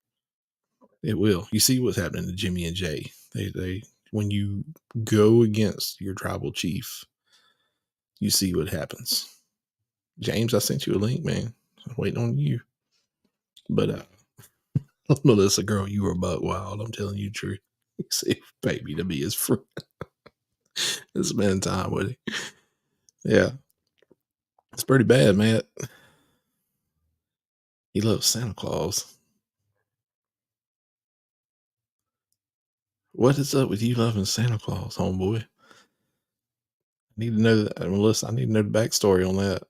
It will. You see what's happening to Jimmy and Jay. They when you go against your tribal chief, you see what happens. James, I sent you a link, man. I'm waiting on you. But Melissa, girl, you were buck wild. I'm telling you the truth. See, baby, to be his friend. Spend time with him. Yeah. It's pretty bad, man. He loves Santa Claus. What is up with you loving Santa Claus, homeboy? need to know that, Melissa. I need to know the backstory on that.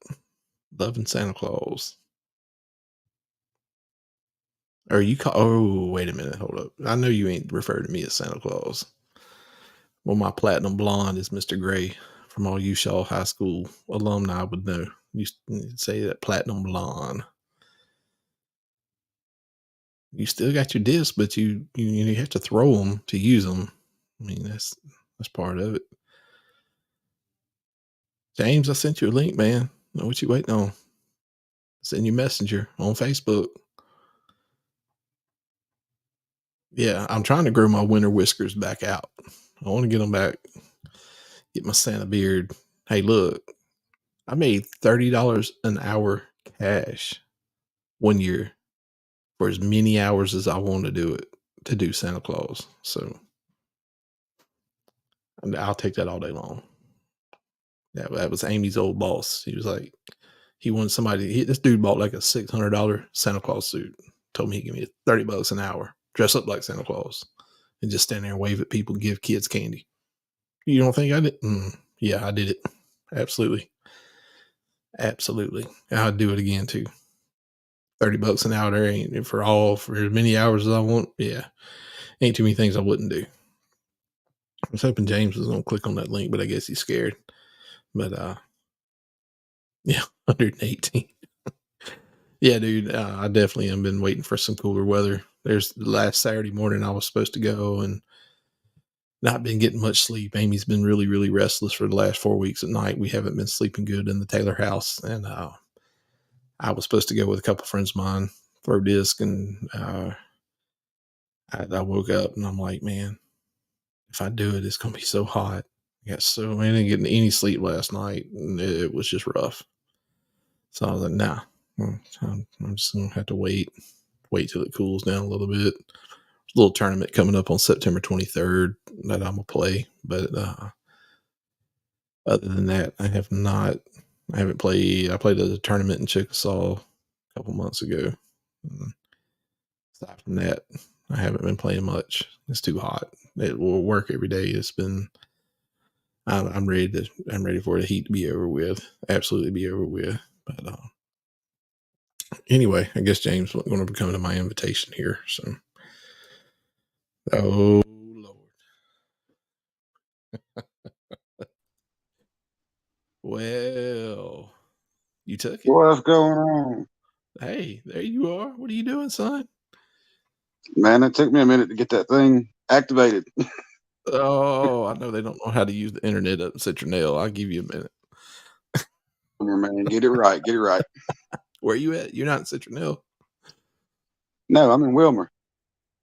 Loving Santa Claus. Or you call? Oh, wait a minute. Hold up. I know you ain't referred to me as Santa Claus. Well, my platinum blonde is Mr. Gray. From all you Shaw High School alumni would know. You say that platinum blonde. You still got your discs, but you have to throw them to use them. I mean, that's part of it. James, I sent you a link, man. What you waiting on? Send you Messenger on Facebook. Yeah, I'm trying to grow my winter whiskers back out. I want to get them back. Get my Santa beard. Hey, look, I made $30 an hour cash 1 year for as many hours as I want to do Santa Claus. So I'll take that all day long. That was Amy's old boss. He was like, he wanted somebody. This dude bought like a $600 Santa Claus suit. Told me he'd give me $30 an hour, dress up like Santa Claus, and just stand there and wave at people, and give kids candy. You don't think I did? Yeah, I did it. Absolutely. I'd do it again too. $30 an hour there ain't for as many hours as I want. Yeah, ain't too many things I wouldn't do. I was hoping James was gonna click on that link, but I guess he's scared. But yeah, 118. Yeah, dude, I definitely have been waiting for some cooler weather. There's the last Saturday morning I was supposed to go and not been getting much sleep. Amy's been really, really restless for the last 4 weeks at night. We haven't been sleeping good in the Taylor house. And I was supposed to go with a couple friends of mine, throw disc, and I woke up and I'm like, man, if I do it, it's going to be so hot. I didn't get any sleep last night, and it was just rough. So I was like, nah, I'm just going to have to wait till it cools down a little bit. There's a little tournament coming up on September 23rd that I'm going to play. But other than that, I haven't played. I played a tournament in Chickasaw a couple months ago. Aside from that, I haven't been playing much. It's too hot. It will work every day. It's been. I'm ready for the heat to be over with. Absolutely be over with. But anyway, I guess James was going to be coming to my invitation here. So, oh Lord. Well, you took it. What's going on? Hey, there you are. What are you doing, son? Man, it took me a minute to get that thing activated. Oh, I know they don't know how to use the internet at Citronelle. I'll give you a minute. Man, get it right. Get it right. Where are you at? You're not in Citronelle? No, I'm in Wilmer.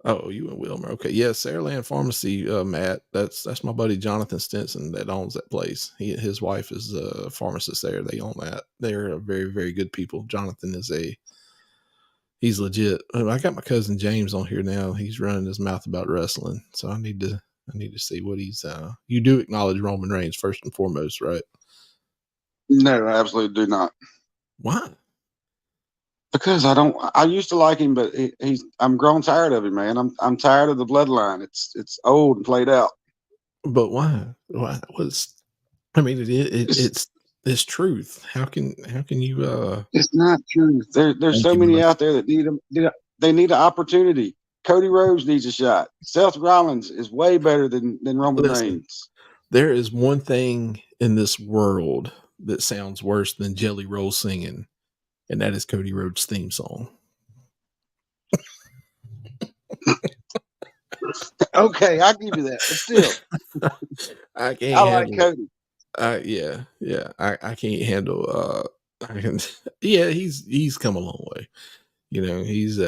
Oh, you in Wilmer. Okay. Yeah, Saraland Pharmacy, Matt. That's my buddy Jonathan Stinson that owns that place. His wife is a pharmacist there. They own that. They're very, very good people. Jonathan he's legit. I got my cousin James on here now. He's running his mouth about wrestling. So I need to see what he's you do acknowledge Roman Reigns first and foremost, right? No, I absolutely do not. Why? Because I used to like him, but I'm grown tired of him, man. I'm tired of the bloodline. It's old and played out. But why? Why was? I mean, it's truth. How can you? It's not true. There's so many out there that they need an opportunity. Cody Rhodes needs a shot. Seth Rollins is way better than Roman Reigns. There is one thing in this world that sounds worse than Jelly Roll singing, and that is Cody Rhodes' theme song. Okay, I'll give you that. But still, I can't. I like Cody. Yeah. I can't handle. Yeah, he's come a long way. You know, he's.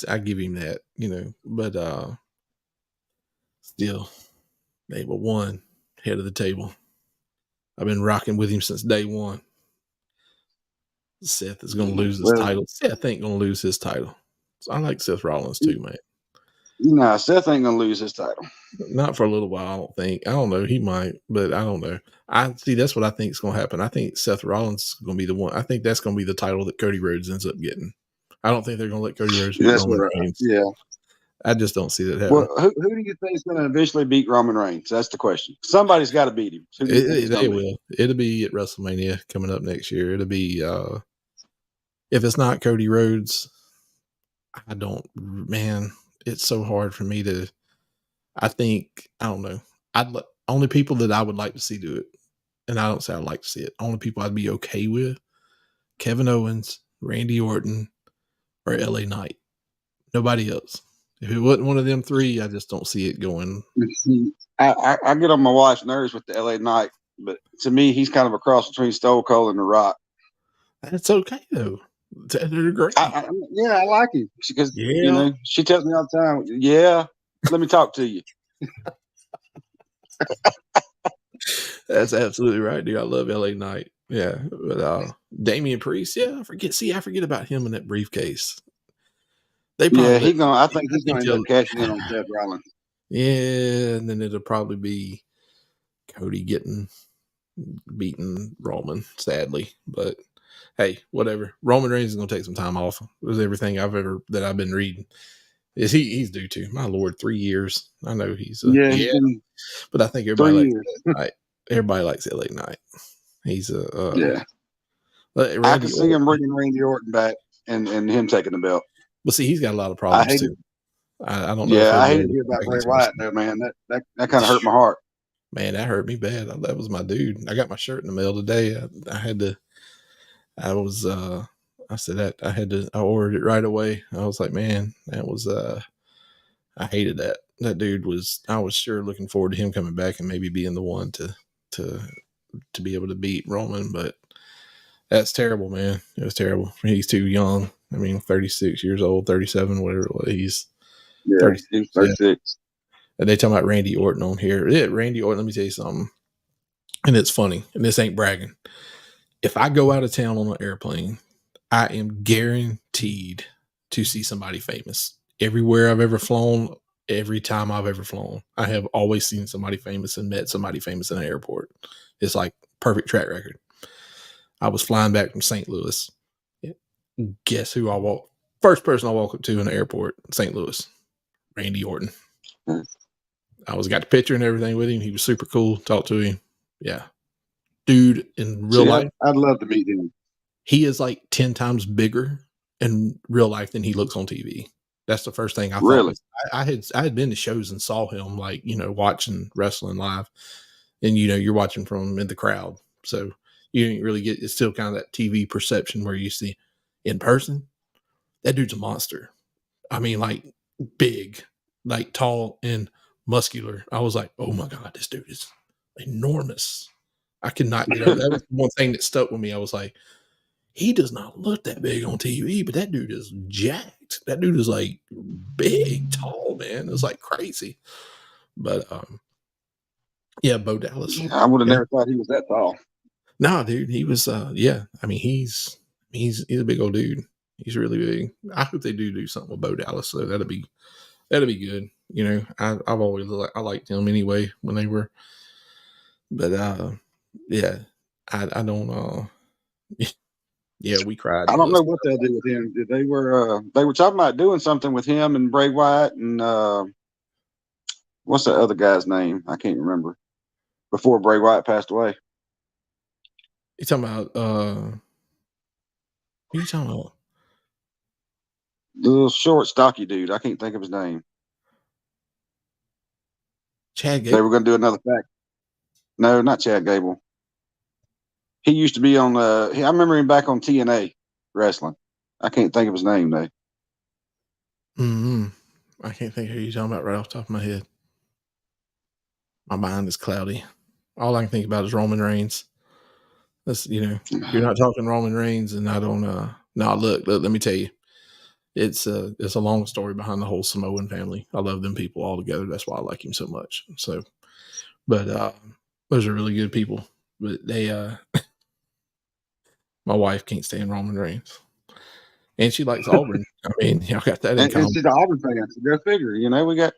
I give him that. You know, but still, they were one head of the table. I've been rocking with him since day one. Seth is going to lose his title. Seth ain't going to lose his title. So I like Seth Rollins too, man. Nah, Seth ain't going to lose his title. Not for a little while, I don't think. I don't know. He might, but I don't know. That's what I think is going to happen. I think Seth Rollins is going to be the one. I think that's going to be the title that Cody Rhodes ends up getting. I don't think they're going to let Cody Rhodes. That's what Reigns. Yeah. I just don't see that happening. Well, who do you think is going to eventually beat Roman Reigns? That's the question. Somebody's got to beat him. Who do you think is They gonna beat will. It'll be at WrestleMania coming up next year. It'll be if it's not Cody Rhodes, I don't. Man, it's so hard for me to. I think I don't know. Only people that I would like to see do it, and I don't say I'd like to see it. Only people I'd be okay with: Kevin Owens, Randy Orton, or LA Knight. Nobody else. If it wasn't one of them three, I just don't see it going. I get on my wife's nerves with the LA Knight, but to me, he's kind of a cross between Stone Cold and The Rock. That's okay though. They're great. Yeah, I like him because you know she tells me all the time. Yeah, let me talk to you. That's absolutely right, dude. I love LA Knight. Yeah, but Damian Priest. Yeah, I forget about him in that briefcase. I think he's gonna end up cashing in on Seth Rollins. Yeah, and then it'll probably be Cody beating Roman, sadly. But hey, whatever. Roman Reigns is gonna take some time off. It was everything I've been reading. He's due to? My Lord, 3 years. I know he's but I think everybody likes LA Knight. He's I can see him bringing Randy Orton back and him taking the belt. But see, he's got a lot of problems too. I don't know. Yeah, I hate to hear about Bray Wyatt though, man. That kind of hurt my heart. Man, that hurt me bad. That was my dude. I got my shirt in the mail today. I ordered it right away. I was like, man, that was I hated that. That dude I was sure looking forward to him coming back and maybe being the one to be able to beat Roman, but that's terrible, man. It was terrible. He's too young. I mean, 36 years old, 37, whatever it was. He's 36. Yeah. And they talking about Randy Orton on here. Yeah, Randy Orton, let me tell you something. And it's funny, and this ain't bragging. If I go out of town on an airplane, I am guaranteed to see somebody famous. Everywhere I've ever flown, every time I've ever flown, I have always seen somebody famous and met somebody famous in an airport. It's like perfect track record. I was flying back from St. Louis. Guess who first person I walk up to in the airport, St. Louis, Randy Orton. I got the picture and everything with him. He was super cool. Talked to him. Yeah. Dude, in real life, I'd love to meet him. He is like 10 times bigger in real life than he looks on TV. That's the first thing I thought. Really? I had been to shows and saw him watching wrestling live, and you're watching from in the crowd. So you didn't really it's still kind of that TV perception where you see in person, that dude's a monster. I mean, like big, like tall and muscular. I was like, oh my God, this dude is enormous. I could not get over that. Was one thing that stuck with me. I was like, he does not look that big on TV, but that dude is jacked. That dude is like big, tall, man. It's like crazy. But yeah, Bo Dallas. I would have never thought he was that tall. No, dude, he was. I mean, he's a big old dude. He's really big. I hope they do something with Bo Dallas. So that'll be good. I've always I liked him anyway when they were. But yeah, I don't. Yeah, we cried. I don't know what they'll do with him. They were talking about doing something with him and Bray Wyatt and what's the other guy's name? I can't remember. Before Bray Wyatt passed away. You talking about who you talking about? The little short, stocky dude. I can't think of his name. Chad Gable. They were going to do another fact. No, not Chad Gable. He used to be on. I remember him back on TNA wrestling. I can't think of his name though. I can't think of who you're talking about right off the top of my head. My mind is cloudy. All I can think about is Roman Reigns. That's you're not talking Roman Reigns, and I don't. No, look, let me tell you, it's a long story behind the whole Samoan family. I love them people all together. That's why I like him so much. So, but those are really good people. But they, my wife can't stand Roman Reigns, and she likes Auburn. I mean, y'all got that in common. And she's an Auburn fan. So go figure. We got.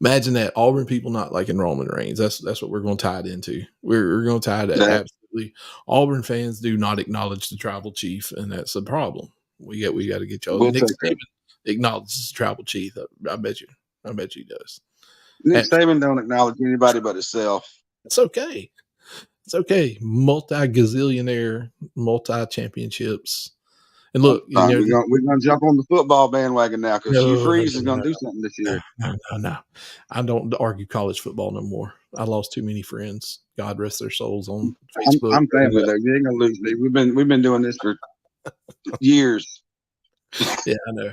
Imagine that Auburn people not liking Roman Reigns. That's what we're going to tie it into. We're going to tie it absolutely. Auburn fans do not acknowledge the tribal chief, and that's a problem. We got to get y'all. Nick Saban acknowledges the tribal chief. I bet you. I bet you he does. Nick Saban don't acknowledge anybody but himself. It's okay. It's okay. Multi-gazillionaire, multi-championships. And look, we're gonna jump on the football bandwagon now because Hugh Freeze is gonna do something this year. No. I don't argue college football no more. I lost too many friends. God rest their souls on Facebook. I'm family though. You ain't gonna lose me. We've been doing this for years. Yeah, I know.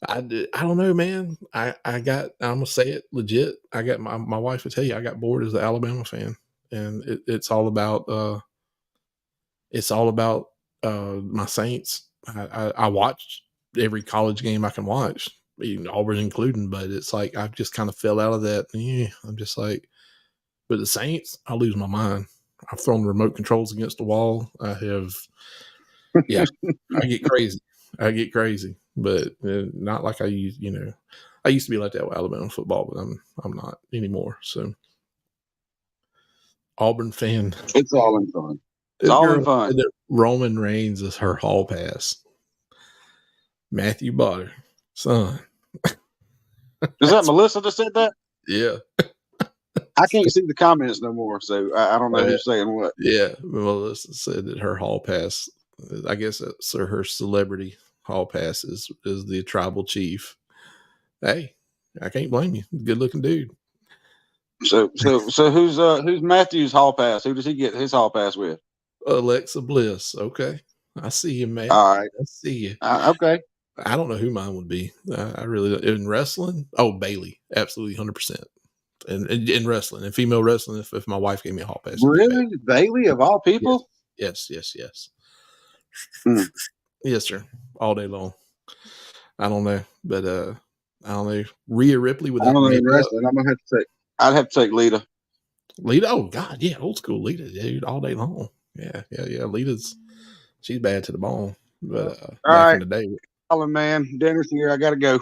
I don't know, man. I'm gonna say it legit. I got my wife would tell you I got bored as an Alabama fan, and it's all about my Saints. I watched every college game I can watch, even Auburn including, but it's like I've just kind of fell out of that. Yeah, I'm just like, but the Saints, I lose my mind. I've thrown remote controls against the wall. I have, yeah, I get crazy, but not like I used. I used to be like that with Alabama football, but I'm not anymore. So, Auburn fan. It's all in fun. It's all in fun. Roman Reigns is her hall pass. Matthew Botter, son. Is that Melissa that said that? Yeah. I can't see the comments no more, so I don't know who's saying what. Yeah, Melissa said that her hall pass, I guess that's her celebrity hall pass is the tribal chief. Hey, I can't blame you. Good looking dude. So who's Matthew's hall pass? Who does he get his hall pass with? Alexa Bliss. Okay, I see you, man. All right, I see you. Okay. I don't know who mine would be. I really don't. In wrestling. Oh, Bailey, absolutely 100%. And in wrestling, in female wrestling, if my wife gave me a hall pass, really, Bailey of all people. Yes. Hmm. Yes, sir. All day long. I don't know, but I don't know. Rhea Ripley with I don't know in wrestling. I'm gonna have to take. I'd have to take Lita. Lita, oh God, yeah, old school Lita, dude, all day long. Yeah. She's bad to the bone, but back in the day. Oh man, dinner's here. I gotta go.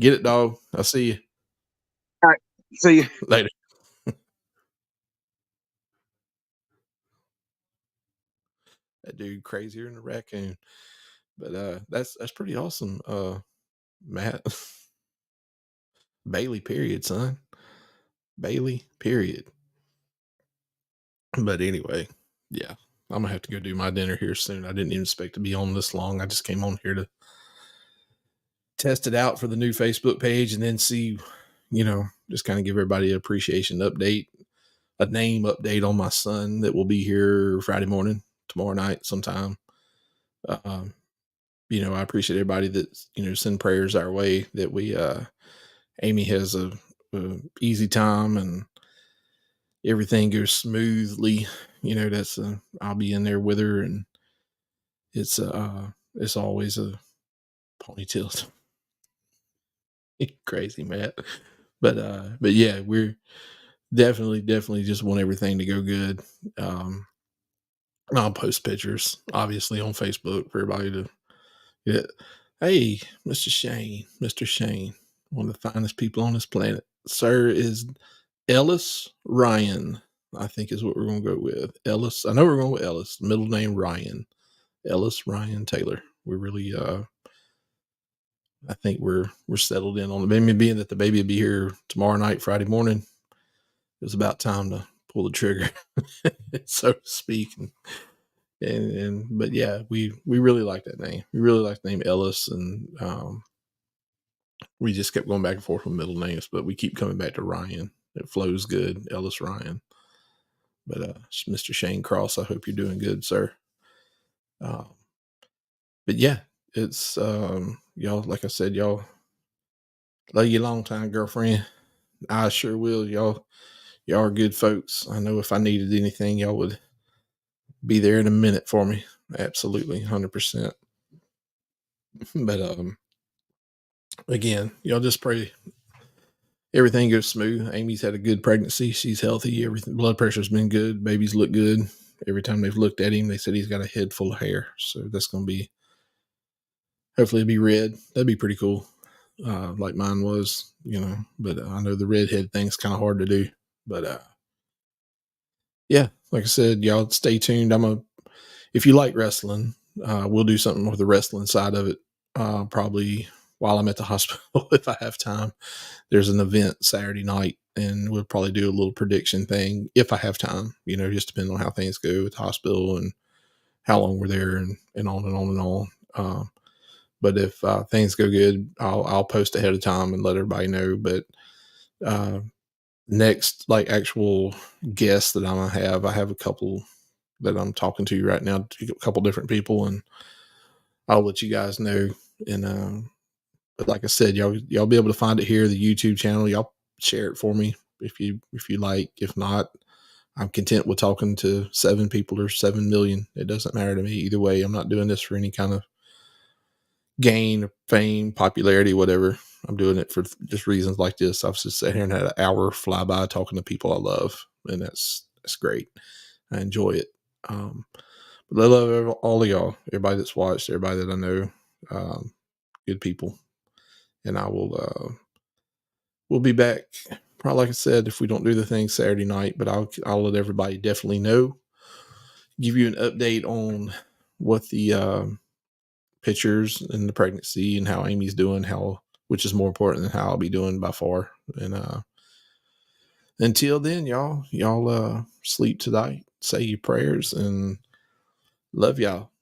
Get it, dog. I'll see you. All right, see you later. That dude crazier than a raccoon, but that's pretty awesome, Matt. Bailey, period, son. Bailey, period. But anyway, yeah, I'm gonna have to go do my dinner here soon. I didn't even expect to be on this long. I just came on here to test it out for the new Facebook page and then see, just kind of give everybody an appreciation update, a name update on my son that will be here Friday morning, tomorrow night sometime. I appreciate everybody that, send prayers our way that we, Amy has a easy time and everything goes smoothly. I'll be in there with her and it's always a ponytail. Crazy, Matt. But yeah, we're definitely just want everything to go good. I'll post pictures obviously on Facebook for everybody to get. Hey, Mr. Shane, one of the finest people on this planet. Sir is Ellis Ryan, I think is what we're going to go with. Ellis. I know we're going with Ellis. Middle name Ryan. Ellis Ryan Taylor. We're really, I think we're settled in on the baby, being that the baby will be here tomorrow night, Friday morning. It's about time to pull the trigger, so to speak. But yeah, we really like that name. We really like the name Ellis, and we just kept going back and forth with middle names, but we keep coming back to Ryan. It flows good, Ellis Ryan. But Mr. Shane Cross, I hope you're doing good, sir. But yeah, it's y'all. Like I said, y'all love you long time, girlfriend. I sure will. Y'all are good folks. I know if I needed anything, y'all would be there in a minute for me. Absolutely, 100%. But again, y'all just pray everything goes smooth. Amy's had a good pregnancy. She's healthy. Everything, blood pressure's been good. Babies look good. Every time they've looked at him, they said he's got a head full of hair. So that's going to be, hopefully it'll be red. That'd be pretty cool. Like mine was, but I know the redhead thing's kind of hard to do, but yeah, like I said, y'all stay tuned. if you like wrestling, we'll do something with the wrestling side of it. Probably while I'm at the hospital, if I have time, there's an event Saturday night, and we'll probably do a little prediction thing if I have time. Just depending on how things go at the hospital and how long we're there, and on and on and on. But if things go good, I'll post ahead of time and let everybody know. But next, like, actual guests that I'm gonna have, I have a couple that I'm talking to right now, a couple different people, and I'll let you guys know. And but like I said, y'all be able to find it here, the YouTube channel. Y'all share it for me if you like. If not, I'm content with talking to 7 people or 7 million. It doesn't matter to me either way. I'm not doing this for any kind of gain, fame, popularity, whatever. I'm doing it for just reasons like this. I've just sat here and had an hour fly by talking to people I love, and that's great. I enjoy it. But I love all of y'all, everybody that's watched, everybody that I know, good people. And I will, we'll be back. Probably, like I said, if we don't do the thing Saturday night, but I'll let everybody definitely know. Give you an update on what the pictures and the pregnancy and how Amy's doing, which is more important than how I'll be doing by far. And until then, y'all sleep tonight, say your prayers, and love y'all.